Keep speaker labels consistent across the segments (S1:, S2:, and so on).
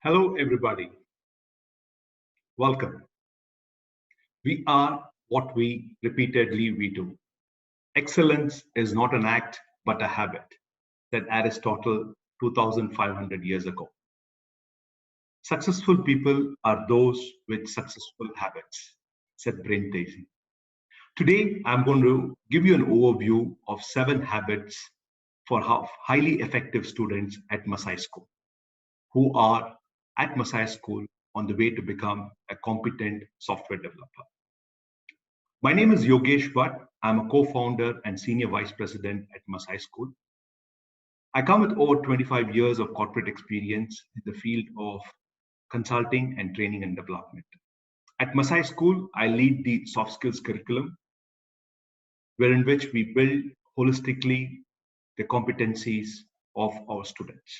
S1: Hello, everybody. Welcome. We are what we do. Excellence is not an act, but a habit, said Aristotle 2,500 years ago. Successful people are those with successful habits, said Tracy. Today, I'm going to give you an overview of 7 habits for highly effective students at Masai School who are at Masai School on the way to become a competent software developer. My name is Yogesh Bhatt. I'm a co-founder and senior vice president at Masai School. I come with over 25 years of corporate experience in the field of consulting and training and development. At Masai School, I lead the Softskills curriculum, wherein which we build holistically the competencies of our students.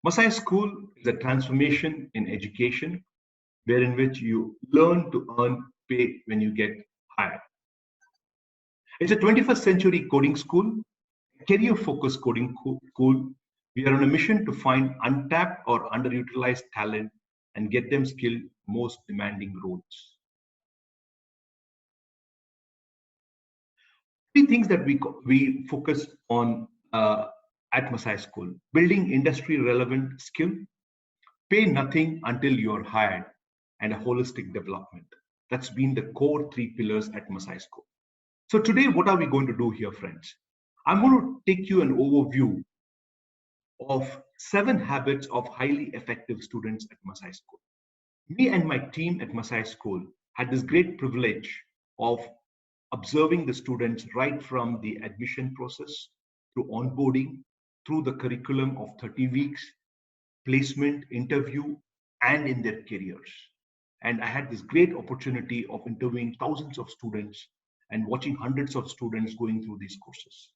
S1: Masai School is a transformation in education, wherein which you learn to earn pay when you get hired. It's a 21st century coding school, career-focused coding school. We are on a mission to find untapped or underutilized talent and get them skilled most demanding roles. 3 things that we focus on at Masai School: building industry-relevant skill, pay nothing until you're hired, and a holistic development. That's been the core 3 pillars at Masai School. So today, what are we going to do here, friends? I'm going to take you an overview of 7 habits of highly effective students at Masai School. Me and my team at Masai School had this great privilege of observing the students right from the admission process to onboarding, through the curriculum of 30 weeks, placement, interview, and in their careers. And I had this great opportunity of interviewing thousands of students and watching hundreds of students going through these courses.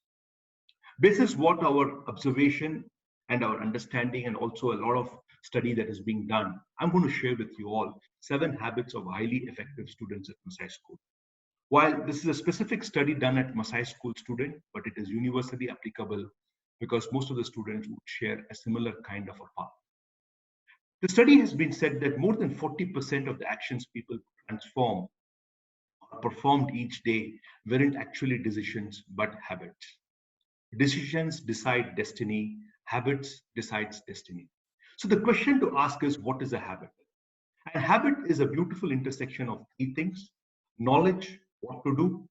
S1: This is what our observation and our understanding, and also a lot of study that is being done. I'm going to share with you all 7 habits of highly effective students at Masai School. While this is a specific study done at Masai School student, but it is universally applicable because most of the students would share a similar kind of a path. The study has been said that more than 40% of the actions people transform or performed each day weren't actually decisions, but habits. Decisions decide destiny, habits decides destiny. So the question to ask is, what is a habit? And habit is a beautiful intersection of 3 things: knowledge, what to do;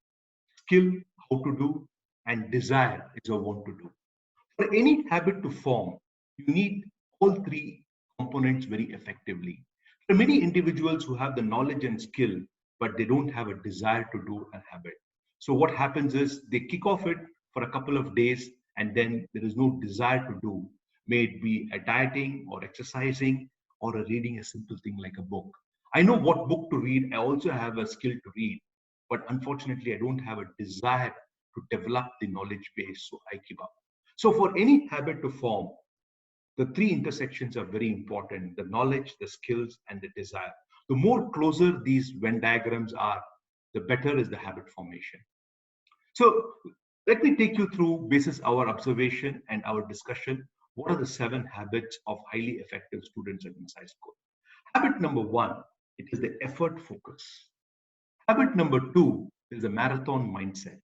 S1: skill, how to do; and desire is a want to do. For any habit to form, you need all 3 components very effectively. There are many individuals who have the knowledge and skill, but they don't have a desire to do a habit. So what happens is they kick off it for a couple of days, and then there is no desire to do. May it be a dieting or exercising or a reading a simple thing like a book. I know what book to read. I also have a skill to read, but unfortunately, I don't have a desire to develop the knowledge base, so I give up. So for any habit to form, the 3 intersections are very important: the knowledge, the skills, and the desire. The more closer these Venn diagrams are, the better is the habit formation. So let me take you through, basis our observation and our discussion, what are the 7 habits of highly effective students at Masai School. Habit number 1, it is the effort focus. Habit number 2 is the marathon mindset.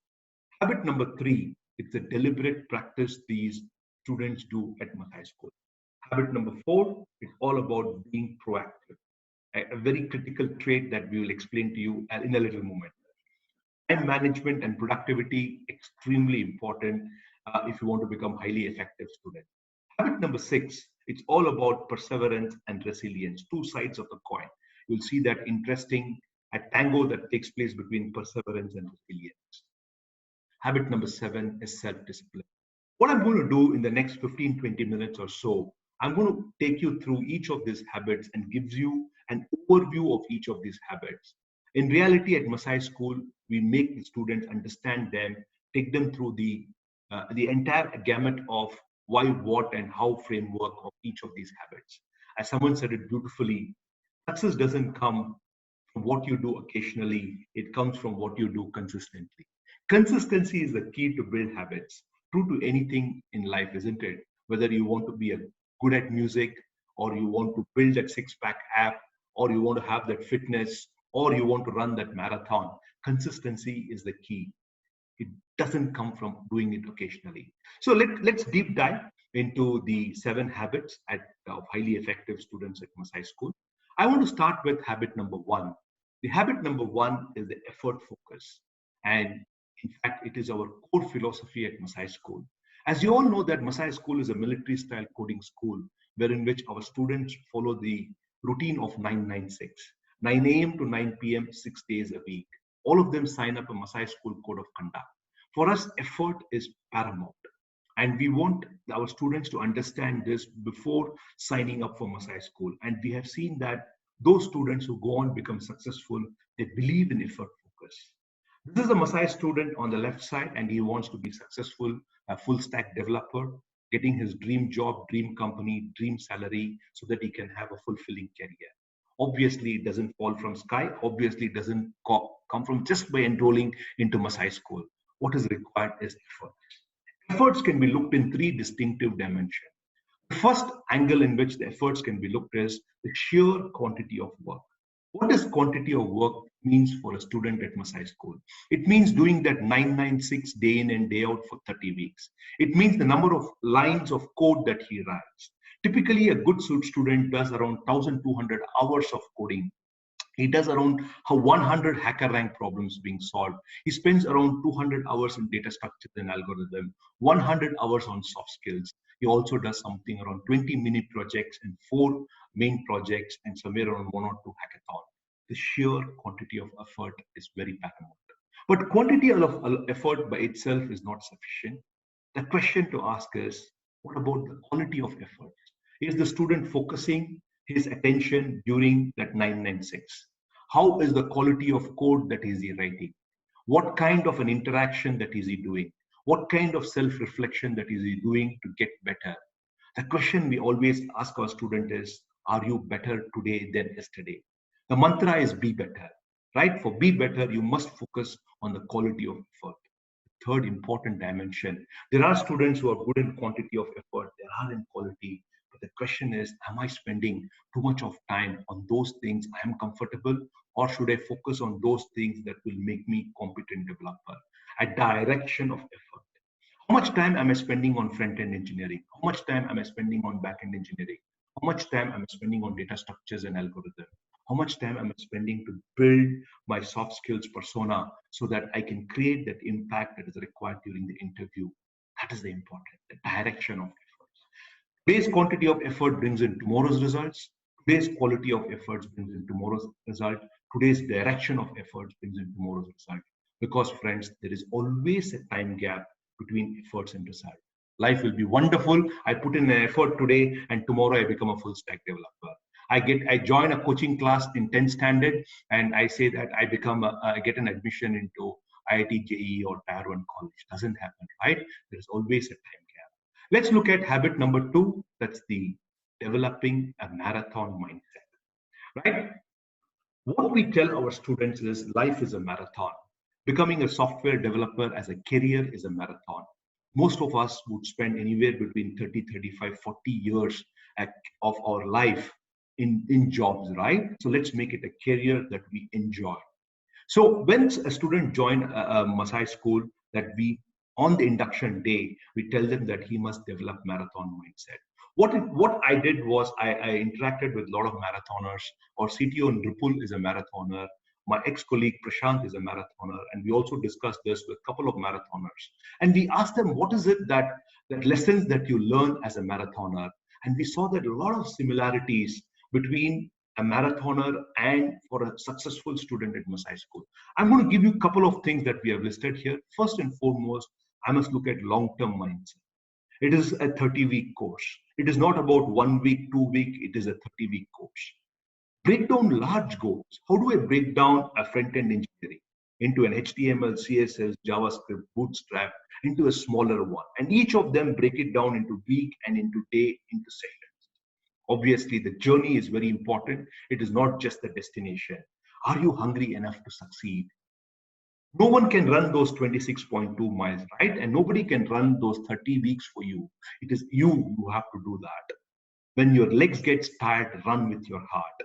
S1: Habit number 3, it's the deliberate practice these students do at Masai School. Habit number 4, it's all about being proactive, a very critical trait that we will explain to you in a little moment. Time management and productivity, extremely important if you want to become highly effective student. Habit number 6, it's all about perseverance and resilience, 2 sides of the coin. You'll see that interesting a tango that takes place between perseverance and resilience. Habit number 7 is self-discipline. What I'm going to do in the next 15-20 minutes or so, I'm going to take you through each of these habits and gives you an overview of each of these habits. In reality, at Masai School, we make the students understand them, take them through the entire gamut of why, what, and how framework of each of these habits. As someone said it beautifully, success doesn't come from what you do occasionally, it comes from what you do consistently. Consistency is the key to build habits. True to anything in life, isn't it? Whether you want to be good at music, or you want to build that six-pack app, or you want to have that fitness, or you want to run that marathon. Consistency is the key. It doesn't come from doing it occasionally. So let's deep dive into the 7 habits of highly effective students at Masai School. I want to start with habit number 1. The habit number 1 is the effort focus. And in fact, it is our core philosophy at Masai School. As you all know that Masai School is a military style coding school, wherein which our students follow the routine of 996, 9 a.m. to 9 p.m., 6 days a week. All of them sign up a Masai School code of conduct. For us, effort is paramount. And we want our students to understand this before signing up for Masai School. And we have seen that those students who go on become successful, they believe in effort focus. This is a Masai student on the left side, and he wants to be successful, a full stack developer, getting his dream job, dream company, dream salary, so that he can have a fulfilling career. Obviously, it doesn't fall from sky. Obviously, it doesn't come from just by enrolling into Masai School. What is required is effort. Efforts can be looked in 3 distinctive dimensions. The first angle in which the efforts can be looked is the sheer quantity of work. What does quantity of work means for a student at Masai School? It means doing that 996 day in and day out for 30 weeks. It means the number of lines of code that he writes. Typically, a good student does around 1,200 hours of coding. He does around 100 hacker rank problems being solved. He spends around 200 hours in data structures and algorithm, 100 hours on soft skills. He also does something around 20 mini projects and 4 main projects and somewhere around 1 or 2 hackathons. The sheer quantity of effort is very paramount. But quantity of effort by itself is not sufficient. The question to ask is, what about the quality of effort? Is the student focusing his attention during that 996? How is the quality of code that is he writing? What kind of an interaction that is he doing? What kind of self-reflection that is he doing to get better? The question we always ask our student is, are you better today than yesterday? The mantra is be better, right? For be better, you must focus on the quality of effort. Third important dimension, there are students who are good in quantity of effort, there are in quality. But the question is, am I spending too much of time on those things I am comfortable, or should I focus on those things that will make me competent developer? A direction of effort. How much time am I spending on front-end engineering? How much time am I spending on back-end engineering? How much time am I spending on data structures and algorithm? How much time am I spending to build my soft skills persona so that I can create that impact that is required during the interview? That is the important, the direction of efforts. Today's quantity of effort brings in tomorrow's results. Today's quality of efforts brings in tomorrow's result. Today's direction of efforts brings in tomorrow's result. Because friends, there is always a time gap between efforts and result. Life will be wonderful. I put in an effort today and tomorrow I become a full stack developer. I join a coaching class in 10th standard and I say that I get an admission into IIT JEE or Tier 1 college. Doesn't happen, right? There's always a time gap. Let's look at habit number 2. That's the developing a marathon mindset, right? What we tell our students is life is a marathon. Becoming a software developer as a career is a marathon. Most of us would spend anywhere between 30, 35, 40 years of our life in jobs, right? So let's make it a career that we enjoy. So when a student joins a Masai school, that we, on the induction day, we tell them that he must develop marathon mindset. What I did was I interacted with a lot of marathoners. Our CTO Nripul is a marathoner. My ex-colleague Prashant is a marathoner. And we also discussed this with a couple of marathoners. And we asked them, what is it that lessons that you learn as a marathoner? And we saw that a lot of similarities between a marathoner and for a successful student at Masai School. I'm going to give you a couple of things that we have listed here. First and foremost, I must look at long-term mindset. It is a 30-week course. It is not about 1 week, 2 week. It is a 30-week course. Break down large goals. How do I break down a front-end engineering into an HTML, CSS, JavaScript, Bootstrap, into a smaller one? And each of them break it down into week and into day, into sessions. Obviously, the journey is very important. It is not just the destination. Are you hungry enough to succeed? No one can run those 26.2 miles, right? And nobody can run those 30 weeks for you. It is you who have to do that.
S2: When your legs gets tired, run with your heart.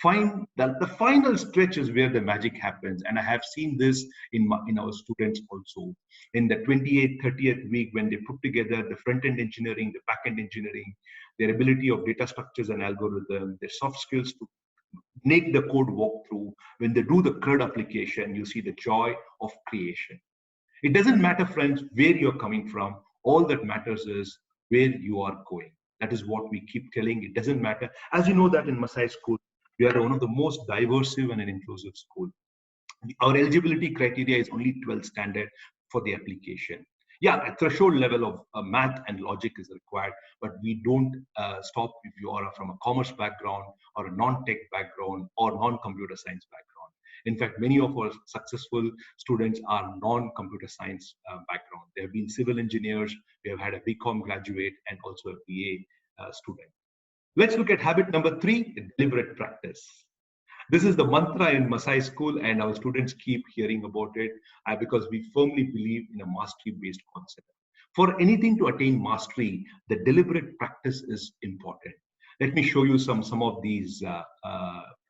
S2: Find that the final stretch is where the magic happens. And I have seen this in our students also. In the 28th, 30th week, when they put together the front-end engineering, the back-end engineering, their ability of data structures and algorithm, their soft skills to make the code walk through, when they do the CRUD application, you see the joy of creation. It doesn't matter, friends, where you're coming from. All that matters is where you are going. That is what we keep telling. It doesn't matter. As you know that in Masai School, we are one of the most diverse and an inclusive school. Our eligibility criteria is only 12 standard for the application. Yeah, a threshold level of math and logic is required, but we don't stop if you are from a commerce background or a non-tech background or non-computer science background. In fact, many of our successful students are non-computer science background. They have been civil engineers, we have had a BCom graduate and also a BA student. Let's look at habit number 3, deliberate practice. This is the mantra in Masai School, and our students keep hearing about it because we firmly believe in a mastery-based concept. For anything to attain mastery, the deliberate practice is important. Let me show you some of these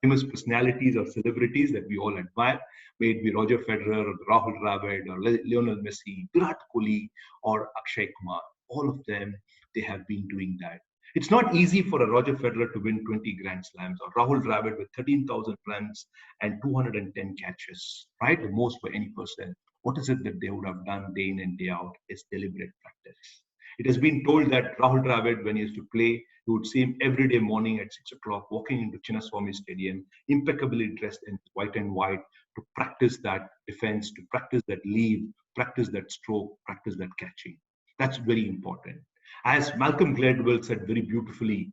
S2: famous personalities or celebrities that we all admire, may it be Roger Federer, or Rahul Dravid, or Lionel Messi, Virat Kohli, or Akshay Kumar. All of them, they have been doing that. It's not easy for a Roger Federer to win 20 Grand Slams, or Rahul Dravid with 13,000 runs and 210 catches, right? The most for any person. What is it that they would have done day in and day out is deliberate practice. It has been told that Rahul Dravid, when he used to play, you would see him every day morning at 6 o'clock walking into Chinnaswamy Stadium, impeccably dressed in white and white to practice that defense, to practice that lead, practice that stroke, practice that catching. That's very important. As Malcolm Gladwell said very beautifully,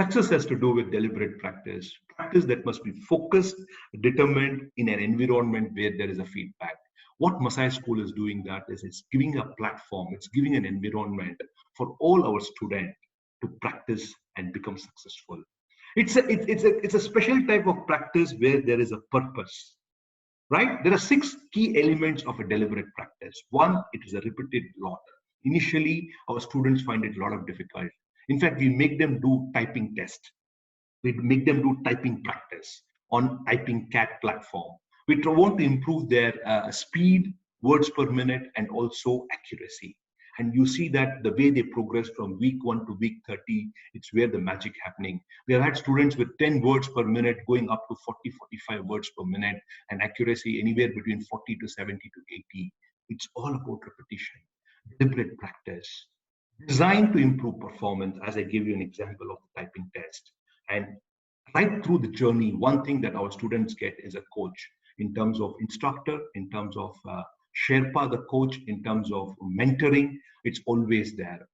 S2: success has to do with deliberate practice, practice that must be focused, determined in an environment where there is a feedback. What Masai School is doing that is it's giving a platform, it's giving an environment for all our students to practice and become successful. It's a special type of practice where there is a purpose, right? There are 6 key elements of a deliberate practice. One, it is a repeated lot. Initially, our students find it a lot of difficult. In fact, we make them do typing test. We make them do typing practice on typing cat platform. We want to improve their speed, words per minute, and also accuracy. And you see that the way they progress from week 1 to week 30, it's where the magic happening. We have had students with 10 words per minute going up to 40, 45 words per minute, and accuracy anywhere between 40 to 70 to 80. It's all about repetition, deliberate practice, designed to improve performance, as I give you an example of the typing test. And right through the journey, one thing that our students get is a coach in terms of instructor, in terms of Sherpa, the coach, in terms of mentoring. It's always there.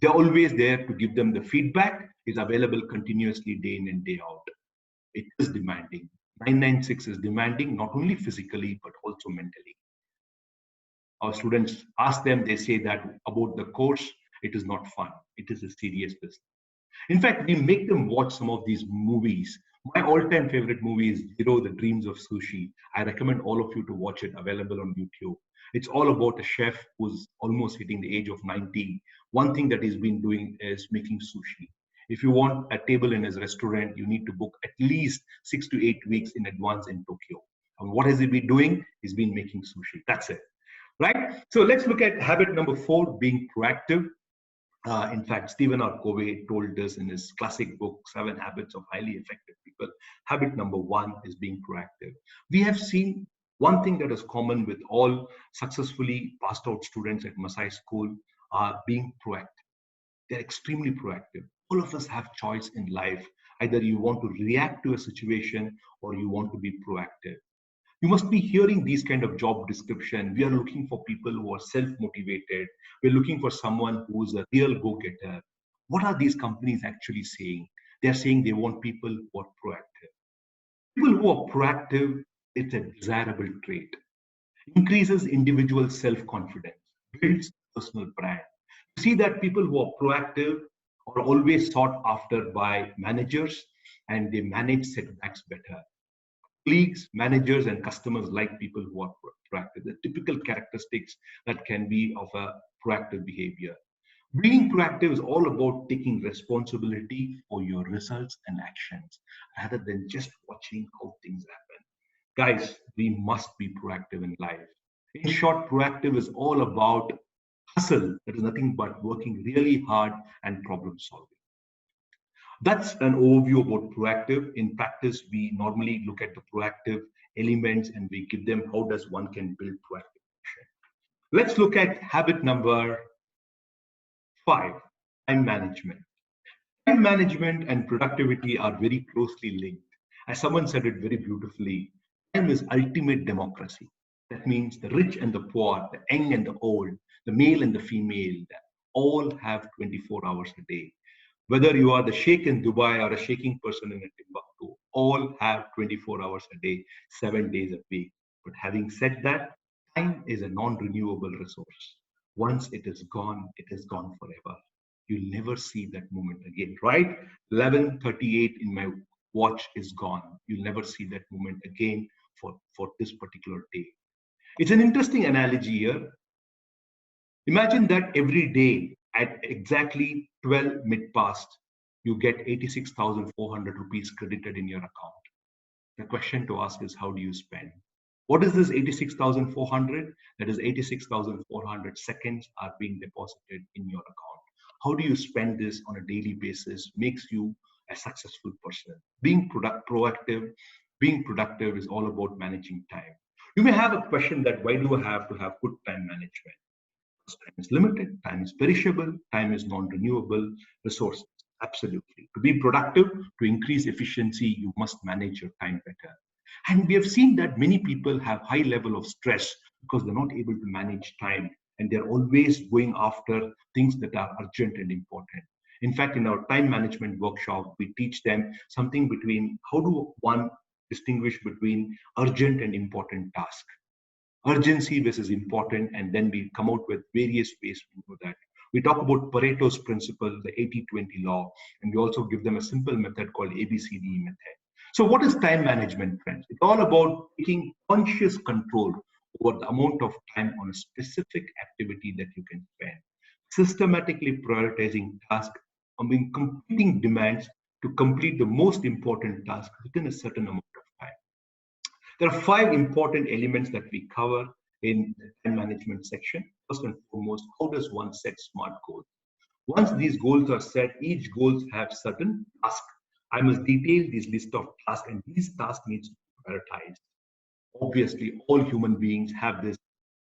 S2: They're always there to give them the feedback. It's available continuously day in and day out. It is demanding. 996 is demanding, not only physically, but also mentally. Our students ask them, they say that about the course, it is not fun. It is a serious business. In fact, we make them watch some of these movies. My all-time favorite movie is Zero, The Dreams of Sushi. I recommend all of you to watch it, available on YouTube. It's all about a chef who's almost hitting the age of 90. One thing that he's been doing is making sushi. If you want a table in his restaurant, you need to book at least 6 to 8 weeks in advance in Tokyo. And what has he been doing? He's been making sushi. That's it, right? So let's look at habit number 4, being proactive. In fact, Stephen R. Covey told us in his classic book, 7 Habits of Highly Effective People. Habit number 1 is being proactive. We have seen one thing that is common with all successfully passed out students at Masai School are being proactive. They're extremely proactive. All of us have choice in life. Either you want to react to a situation or you want to be proactive. You must be hearing these kind of job description. We are looking for people who are self-motivated. We're looking for someone who's a real go-getter. What are these companies actually saying? They're saying they want people who are proactive. People who are proactive, it's a desirable trait. Increases individual self-confidence, builds personal brand. You see that people who are proactive are always sought after by managers, and they manage setbacks better. Colleagues, managers, and customers like people who are proactive. The typical characteristics that can be of a proactive behavior.
S1: Being proactive is all about taking responsibility for your results and actions rather than just watching how things happen. Guys, we must be proactive in life. In short, proactive is all about hustle. That is nothing but working really hard and problem solving. That's an overview about proactive. In practice, we normally look at the proactive elements and we give them how does one can build proactive action. Let's look at habit number 5, time management. Time management and productivity are very closely linked. As someone said it very beautifully, time is ultimate democracy. That means the rich and the poor, the young and the old, the male and the female, all have 24 hours a day. Whether you are the sheikh in Dubai or a shaking person in a Timbuktu, all have 24 hours a day, 7 days a week. But having said that, time is a non-renewable resource. Once it is gone forever. You'll never see that moment again, right? 11:38 in my watch is gone. You'll never see that moment again for this particular day. It's an interesting analogy here. Imagine that every day at exactly 12 mid past, you get 86,400 rupees credited in your account. The question to ask is, how do you spend? What is this 86,400? That is 86,400 seconds are being deposited in your account. How do you spend this on a daily basis makes you a successful person. Being proactive, being productive is all about managing time. You may have a question that why do I have to have good time management? Because time is limited, time is perishable, time is non-renewable resources. Absolutely. To be productive, to increase efficiency, you must manage your time better. And we have seen that many people have high level of stress because they're not able to manage time and they're always going after things that are urgent and important. In fact, in our time management workshop, we teach them something between how do one distinguish between urgent and important tasks. Urgency versus important, and then we come out with various ways to do that. We talk about Pareto's principle, the 80-20 law, and we also give them a simple method called ABCD method. So what is time management, friends? It's all about taking conscious control over the amount of time on a specific activity that you can spend. Systematically prioritizing tasks, completing demands to complete the most important task within a certain amount of time. There are 5 important elements that we cover in the time management section. First and foremost, how does one set SMART goals? Once these goals are set, each goals have certain tasks. I must detail this list of tasks, and these tasks need to be prioritized. Obviously, all human beings have this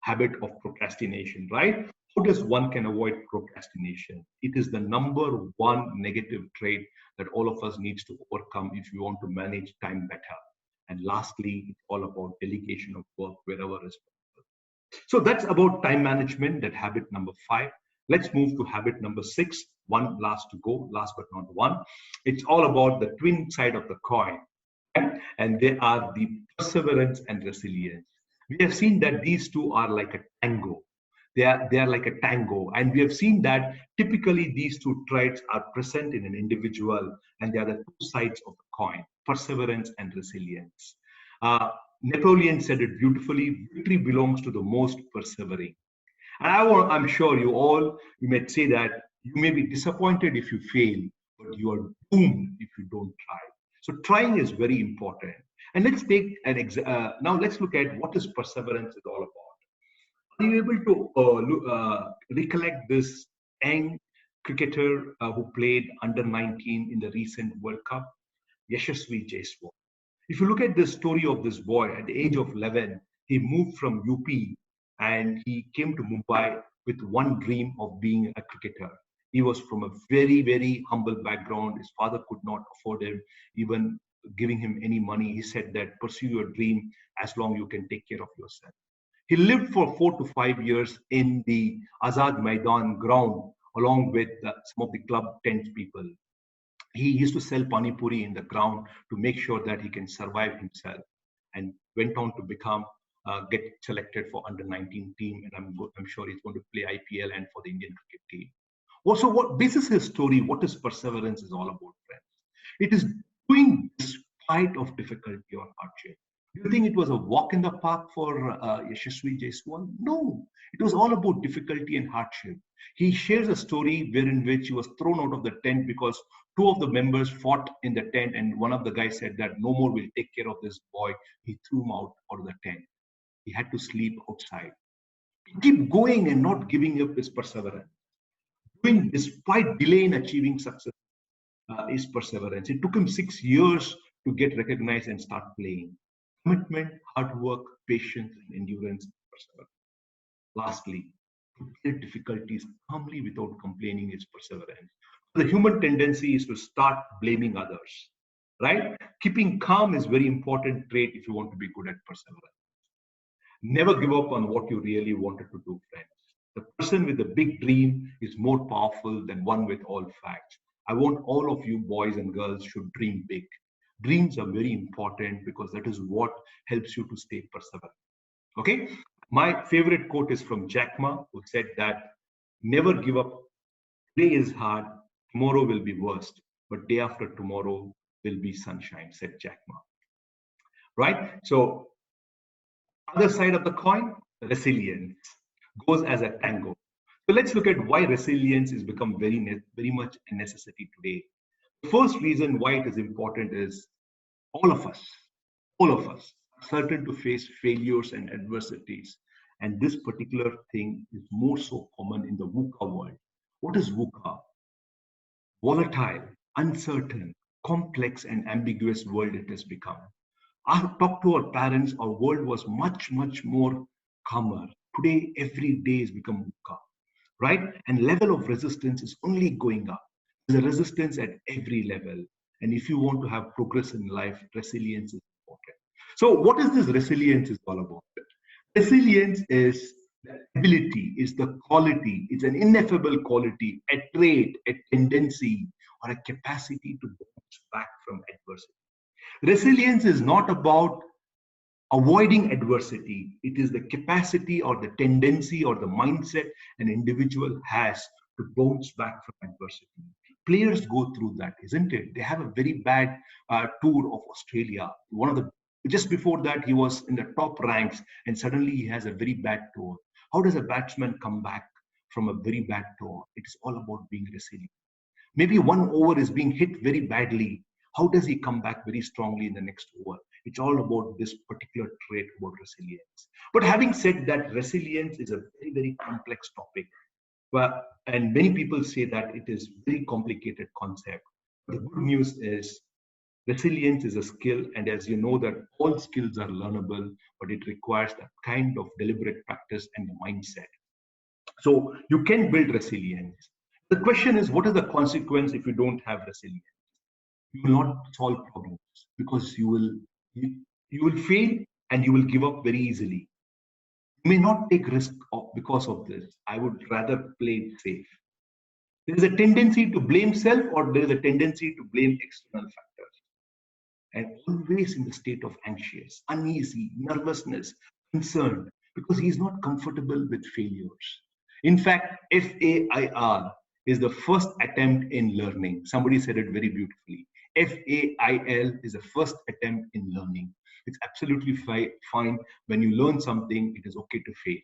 S1: habit of procrastination, right? How does one can avoid procrastination? It is the number one negative trait that all of us needs to overcome if you want to manage time better. And lastly, it's all about delegation of work wherever is possible. So that's about time management, that habit number 5. Let's move to habit number 6, one last to go, last but not one. It's all about the twin side of the coin, and they are the perseverance and resilience. We have seen that these two are like a tango. They are like a tango, and we have seen that typically these two traits are present in an individual, and they are the two sides of the coin: perseverance and resilience. Napoleon said it beautifully: victory belongs to the most persevering. And I'm sure you may say that you may be disappointed if you fail, but you are doomed if you don't try. So trying is very important. And let's take now let's look at what is perseverance is all about. Are you able to recollect this young cricketer who played under 19 in the recent World Cup, Yashasvi Jaiswal? If you look at the story of this boy, at the age of 11, he moved from UP and he came to Mumbai with one dream of being a cricketer. He was from a very, very humble background. His father could not afford him even giving him any money. He said that pursue your dream as long you can take care of yourself. He lived for 4 to 5 years in the Azad Maidan ground along with some of the club tent people. He used to sell pani puri in the ground to make sure that he can survive himself, and went on to become get selected for under 19 team, and I'm sure he's going to play IPL and for the Indian cricket team. Also, this is his story. What is perseverance is all about, friends. It is doing despite of difficulty or hardship. Do you think it was a walk in the park for Yashasvi Jaiswal? No, it was all about difficulty and hardship. He shares a story wherein which he was thrown out of the tent because two of the members fought in the tent, and one of the guys said that no more will take care of this boy. He threw him out of the tent. He had to sleep outside. Keep going and not giving up his perseverance. Doing despite delay in achieving success is perseverance. It took him 6 years to get recognized and start playing. Commitment, hard work, patience, and endurance, perseverance. Lastly, to bear difficulties calmly without complaining is perseverance. The human tendency is to start blaming others, right? Keeping calm is very important trait if you want to be good at perseverance. Never give up on what you really wanted to do, friends. The person with a big dream is more powerful than one with all facts. I want all of you boys and girls should dream big. Dreams are very important because that is what helps you to stay perseverant. Okay? My favorite quote is from Jack Ma, who said that never give up. Today is hard, tomorrow will be worst, but day after tomorrow will be sunshine, said Jack Ma. Right? So, other side of the coin, resilience goes as a tango. So let's look at why resilience has become very much a necessity today. The first reason why it is important is all of us, are certain to face failures and adversities. And this particular thing is more so common in the VUCA world. What is VUCA? Volatile, uncertain, complex, and ambiguous world it has become. I talked to our parents, our world was much, much more calmer. Today, every day has become VUCA, right? And level of resistance is only going up. There's a resistance at every level. And if you want to have progress in life, resilience is important. So what is this resilience is all about? Resilience is the ability, is the quality, it's an ineffable quality, a trait, a tendency, or a capacity to bounce back from adversity. Resilience is not about avoiding adversity. It is the capacity or the tendency or the mindset an individual has to bounce back from adversity. Players go through that, isn't it? They have a very bad tour of Australia. Just before that, he was in the top ranks, and suddenly he has a very bad tour. How does a batsman come back from a very bad tour? It is all about being resilient. Maybe one over is being hit very badly. How does he come back very strongly in the next over? It's all about this particular trait about resilience. But having said that, resilience is a very, very complex topic. And many people say that it is a very complicated concept. The good news is resilience is a skill, and as you know that all skills are learnable, but it requires that kind of deliberate practice and mindset. So you can build resilience. The question is, what is the consequence if you don't have resilience? You will not solve problems because you will fail and you will give up very easily. You may not take risk because of this. I would rather play it safe. There is a tendency to blame self, or there is a tendency to blame external factors. And always in the state of anxious, uneasy, nervousness, concerned, because he is not comfortable with failures. In fact, FAIR is the first attempt in learning. Somebody said it very beautifully. FAIL is the first attempt in learning. It's absolutely fine when you learn something, it is okay to fail.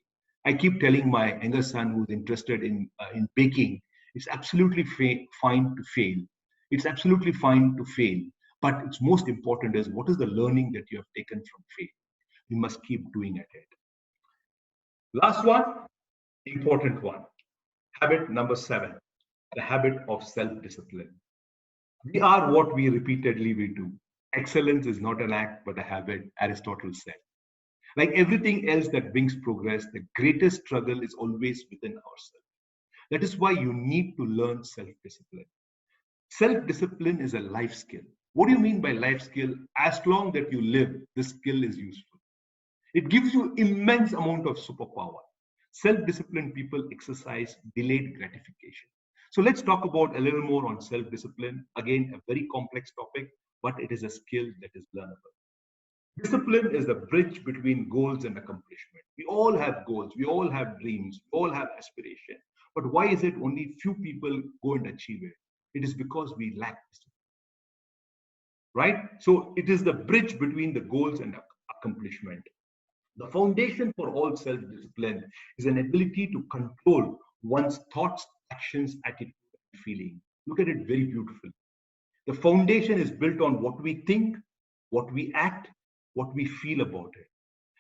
S1: I keep telling my younger son who's interested in baking, it's absolutely fine to fail. It's absolutely fine to fail. But it's most important is what is the learning that you have taken from fail? You must keep doing at it. Last one, important one. Habit number 7, the habit of self-discipline. We are what we repeatedly do. Excellence is not an act, but a habit, Aristotle said. Like everything else that brings progress, the greatest struggle is always within ourselves. That is why you need to learn self-discipline. Self-discipline is a life skill. What do you mean by life skill? As long that you live, this skill is useful. It gives you immense amount of superpower. Self-disciplined people exercise delayed gratification. So let's talk about a little more on self-discipline. Again, a very complex topic, but it is a skill that is learnable. Discipline is the bridge between goals and accomplishment. We all have goals, we all have dreams, we all have aspiration. But why is it only few people go and achieve it? It is because we lack discipline. Right? So it is the bridge between the goals and accomplishment. The foundation for all self-discipline is an ability to control one's thoughts, actions, attitude, and feeling. Look at it very beautifully. The foundation is built on what we think, what we act, what we feel about it.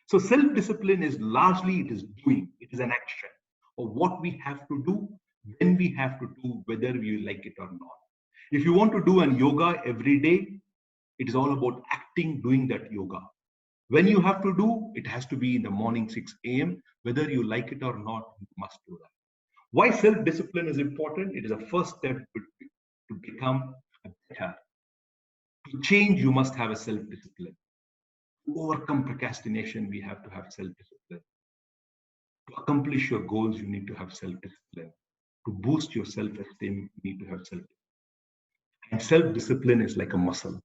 S1: So self-discipline is largely it is doing, it is an action of what we have to do, when we have to do, whether we like it or not. If you want to do an yoga every day, it is all about acting, doing that yoga. When you have to do, it has to be in the morning 6 a.m. Whether you like it or not, you must do that. Why self-discipline is important? It is a first step to become a better. To change, you must have a self-discipline. To overcome procrastination, we have to have self-discipline. To accomplish your goals, you need to have self-discipline. To boost your self-esteem, you need to have self-discipline. And self-discipline is like a muscle.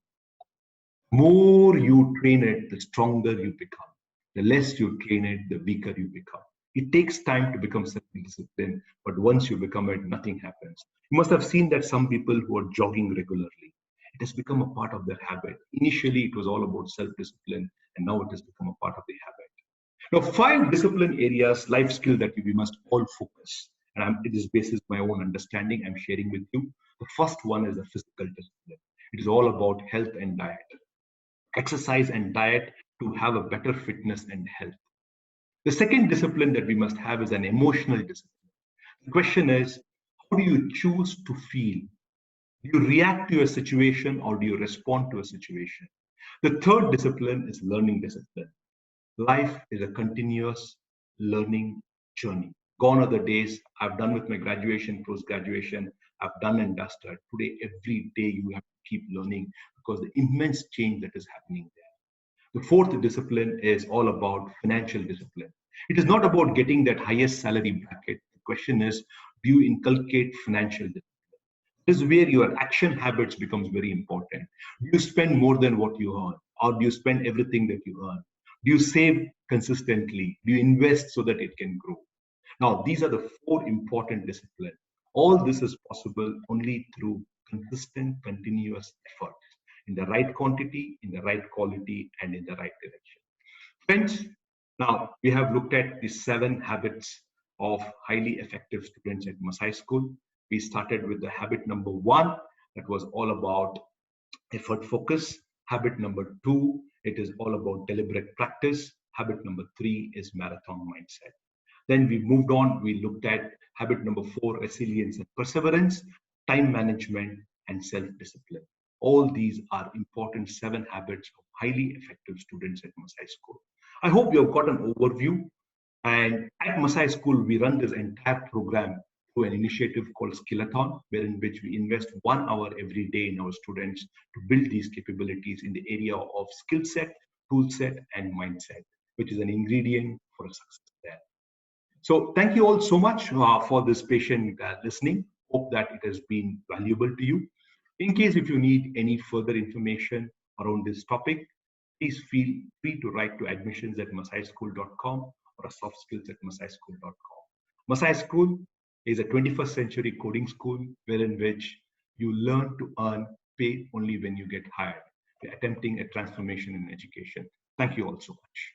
S1: The more you train it, the stronger you become. The less you train it, the weaker you become. It takes time to become self-disciplined, but once you become it, nothing happens. You must have seen that some people who are jogging regularly, it has become a part of their habit. Initially, it was all about self-discipline, and now it has become a part of the habit. Now, 5 discipline areas, life skill that we must all focus. And it is basis my own understanding I'm sharing with you. The first one is the physical discipline. It is all about health and diet. Exercise and diet to have a better fitness and health. The second discipline that we must have is an emotional discipline. The question is, how do you choose to feel? Do you react to a situation or do you respond to a situation? The third discipline is learning discipline. Life is a continuous learning journey. Gone are the days I've done with my graduation, post-graduation, I've done and dusted. Today, every day you have to keep learning because the immense change that is happening there. The fourth discipline is all about financial discipline. It is not about getting that highest salary bracket. The question is, do you inculcate financial discipline? This is where your action habits becomes very important. Do you spend more than what you earn? Or do you spend everything that you earn? Do you save consistently? Do you invest so that it can grow? Now, these are the 4 important disciplines. All this is possible only through consistent, continuous effort in the right quantity, in the right quality, and in the right direction. Friends, now we have looked at the 7 habits of highly effective students at Masai School. We started with the habit number 1, that was all about effort focus. Habit number 2, it is all about deliberate practice. Habit number 3 is marathon mindset. Then we moved on, we looked at habit number 4, resilience and perseverance, time management, and self-discipline. All these are important 7 habits of highly effective students at Masai School. I hope you have got an overview. And at Masai School, we run this entire program through an initiative called Skillathon, wherein which we invest 1 hour every day in our students to build these capabilities in the area of skill set, tool set, and mindset, which is an ingredient for a success there. So thank you all so much for this patient listening. Hope that it has been valuable to you. In case if you need any further information around this topic, please feel free to write to admissions@masaischool.com or softskills@masaischool.com. Masai School is a 21st century coding school wherein which you learn to earn pay only when you get hired. We're attempting a transformation in education. Thank you all so much.